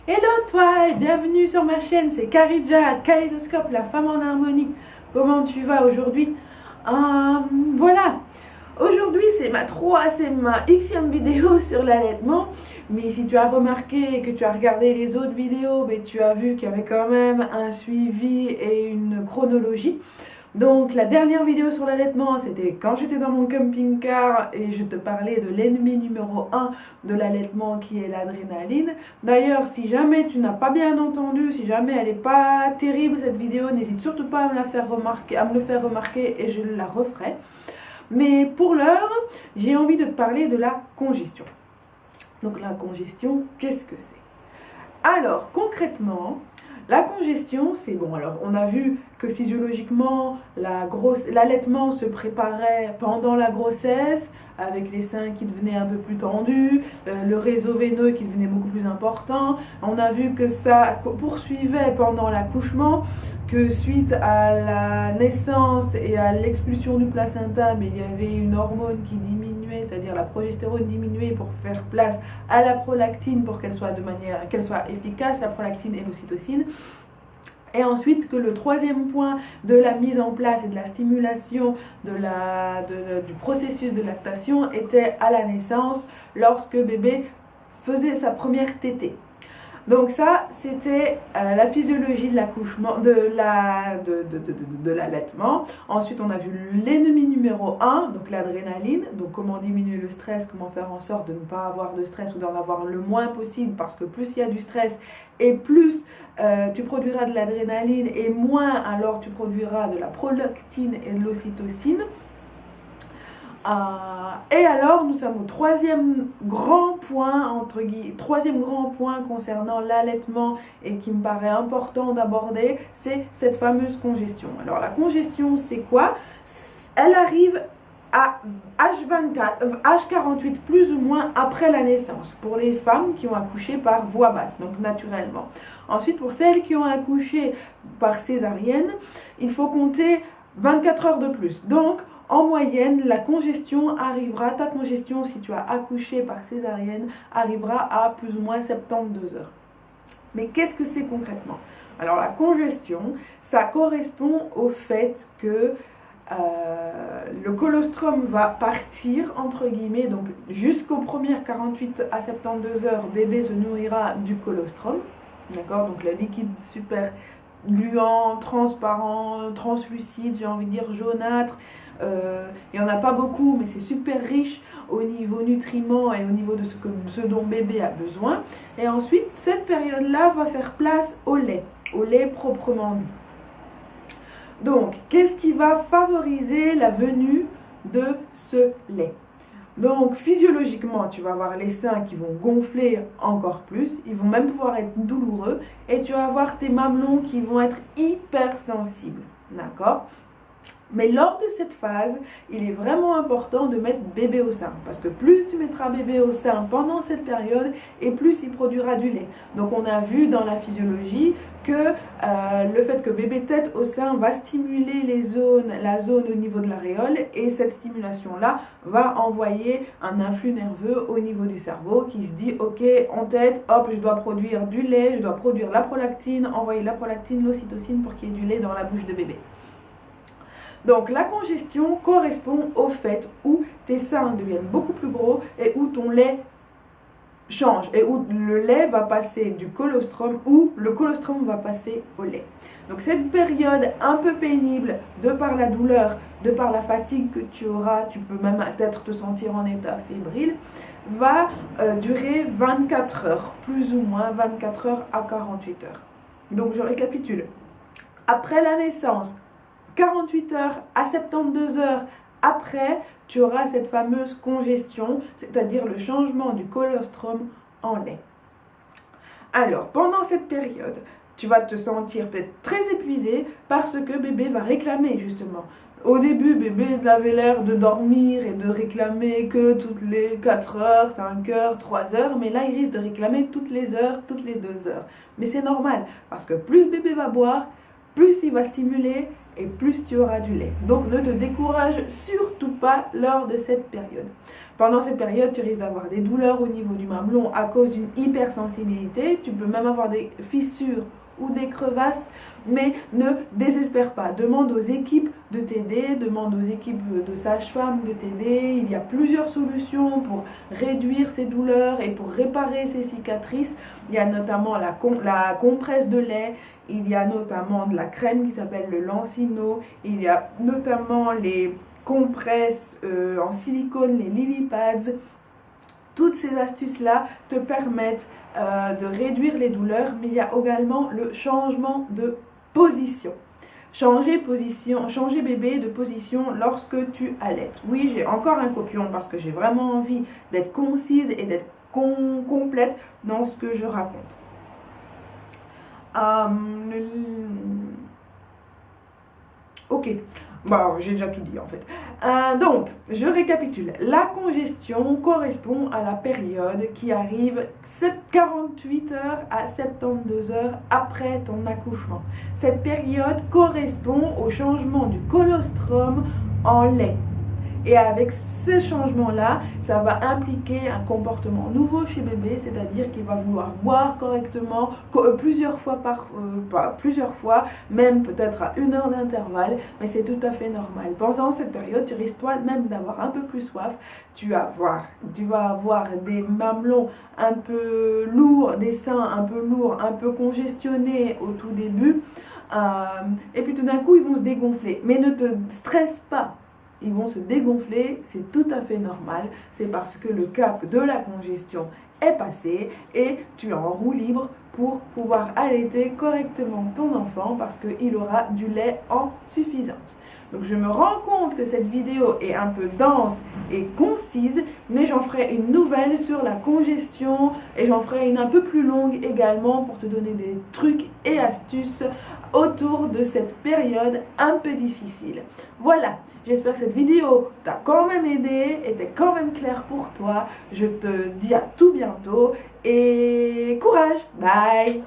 Hello toi et bienvenue sur ma chaîne, c'est Karidja, Kaléidoscope, la femme en harmonie. Comment tu vas aujourd'hui? Voilà, aujourd'hui c'est ma xème vidéo sur l'allaitement. Mais si tu as remarqué que tu as regardé les autres vidéos, tu as vu qu'il y avait quand même un suivi et une chronologie. Donc la dernière vidéo sur l'allaitement, c'était quand j'étais dans mon camping-car et je te parlais de l'ennemi numéro 1 de l'allaitement qui est l'adrénaline. D'ailleurs, si jamais tu n'as pas bien entendu, si jamais elle n'est pas terrible cette vidéo, n'hésite surtout pas à me le faire remarquer et je la referai. Mais pour l'heure, j'ai envie de te parler de la congestion. Donc la congestion, qu'est-ce que c'est? Alors concrètement, la congestion, c'est bon. Alors, on a vu que physiologiquement, l'allaitement se préparait pendant la grossesse, avec les seins qui devenaient un peu plus tendus, le réseau veineux qui devenait beaucoup plus important. On a vu que ça poursuivait pendant l'accouchement, que suite à la naissance et à l'expulsion du placenta, il y avait une hormone qui diminuait, c'est-à-dire la progestérone diminuait pour faire place à la prolactine pour qu'elle soit efficace, la prolactine et l'ocytocine. Et ensuite que le troisième point de la mise en place et de la stimulation du processus de lactation était à la naissance, lorsque bébé faisait sa première tétée. Donc ça, c'était la physiologie de l'accouchement, de l'allaitement. Ensuite, on a vu l'ennemi numéro 1, donc l'adrénaline. Donc comment diminuer le stress, comment faire en sorte de ne pas avoir de stress ou d'en avoir le moins possible, parce que plus il y a du stress et plus tu produiras de l'adrénaline et moins alors tu produiras de la prolactine et de l'ocytocine. Et alors, nous sommes au troisième grand point concernant l'allaitement et qui me paraît important d'aborder, c'est cette fameuse congestion. Alors la congestion, c'est quoi? Elle arrive à H48 plus ou moins après la naissance, pour les femmes qui ont accouché par voie basse, donc naturellement. Ensuite, pour celles qui ont accouché par césarienne, il faut compter 24 heures de plus. Donc, en moyenne, ta congestion, si tu as accouché par césarienne, arrivera à plus ou moins 72 heures. Mais qu'est-ce que c'est concrètement? Alors la congestion, ça correspond au fait que le colostrum va partir, entre guillemets, donc jusqu'aux premières 48 à 72 heures, bébé se nourrira du colostrum, d'accord? Donc le liquide super gluant, transparent, translucide, j'ai envie de dire jaunâtre. Il n'y en a pas beaucoup, mais c'est super riche au niveau nutriments et au niveau de ce dont bébé a besoin. Et ensuite, cette période-là va faire place au lait proprement dit. Donc, qu'est-ce qui va favoriser la venue de ce lait? Donc, physiologiquement, tu vas avoir les seins qui vont gonfler encore plus, ils vont même pouvoir être douloureux, et tu vas avoir tes mamelons qui vont être hypersensibles, d'accord? Mais lors de cette phase, il est vraiment important de mettre bébé au sein. Parce que plus tu mettras bébé au sein pendant cette période, et plus il produira du lait. Donc on a vu dans la physiologie que le fait que bébé tète au sein va stimuler la zone au niveau de l'aréole. Et cette stimulation-là va envoyer un influx nerveux au niveau du cerveau qui se dit « Ok, on tète, hop, je dois produire du lait, je dois produire la prolactine, envoyer la prolactine, l'ocytocine pour qu'il y ait du lait dans la bouche de bébé. » Donc la congestion correspond au fait où tes seins deviennent beaucoup plus gros et où ton lait change et où le lait va passer du colostrum ou le colostrum va passer au lait. Donc cette période un peu pénible, de par la douleur, de par la fatigue que tu auras, tu peux même peut-être te sentir en état fébrile, va durer 24 heures, plus ou moins 24 heures à 48 heures. Donc je récapitule. Après la naissance, 48 heures à 72 heures après, tu auras cette fameuse congestion, c'est-à-dire le changement du colostrum en lait. Alors, pendant cette période, tu vas te sentir peut-être très épuisé parce que bébé va réclamer justement. Au début, bébé avait l'air de dormir et de réclamer que toutes les 4 heures, 5 heures, 3 heures, mais là, il risque de réclamer toutes les heures, toutes les 2 heures. Mais c'est normal, parce que plus bébé va boire, plus il va stimuler et plus tu auras du lait. Donc ne te décourage surtout pas lors de cette période. Pendant cette période, tu risques d'avoir des douleurs au niveau du mamelon à cause d'une hypersensibilité. Tu peux même avoir des fissures ou des crevasses, mais ne désespère pas. Demande aux équipes de t'aider, demande aux équipes de sages-femmes de t'aider. Il y a plusieurs solutions pour réduire ces douleurs et pour réparer ces cicatrices. Il y a notamment la compresse de lait, il y a notamment de la crème qui s'appelle le Lancino, il y a notamment les compresses en silicone, les lily pads. Toutes ces astuces-là te permettent de réduire les douleurs, mais il y a également le changement de position. Changer bébé de position lorsque tu allaites. Oui, j'ai encore un copion parce que j'ai vraiment envie d'être concise et d'être complète dans ce que je raconte. Ok, bon, j'ai déjà tout dit en fait. Donc, je récapitule. La congestion correspond à la période qui arrive 48 heures à 72 heures après ton accouchement. Cette période correspond au changement du colostrum en lait. Et avec ce changement-là, ça va impliquer un comportement nouveau chez bébé, c'est-à-dire qu'il va vouloir boire correctement plusieurs fois, même peut-être à 1 heure d'intervalle, mais c'est tout à fait normal. Pendant cette période, tu risques toi-même d'avoir un peu plus soif, tu vas avoir des mamelons un peu lourds, des seins un peu lourds, un peu congestionnés au tout début, et puis tout d'un coup, ils vont se dégonfler. Mais ne te stresse pas. Ils vont se dégonfler, c'est tout à fait normal, c'est parce que le cap de la congestion est passé et tu es en roue libre pour pouvoir allaiter correctement ton enfant parce qu'il aura du lait en suffisance. Donc je me rends compte que cette vidéo est un peu dense et concise, mais j'en ferai une nouvelle sur la congestion et j'en ferai une un peu plus longue également pour te donner des trucs et astuces autour de cette période un peu difficile. Voilà, j'espère que cette vidéo t'a quand même aidé, était quand même claire pour toi. Je te dis à tout bientôt et courage, bye!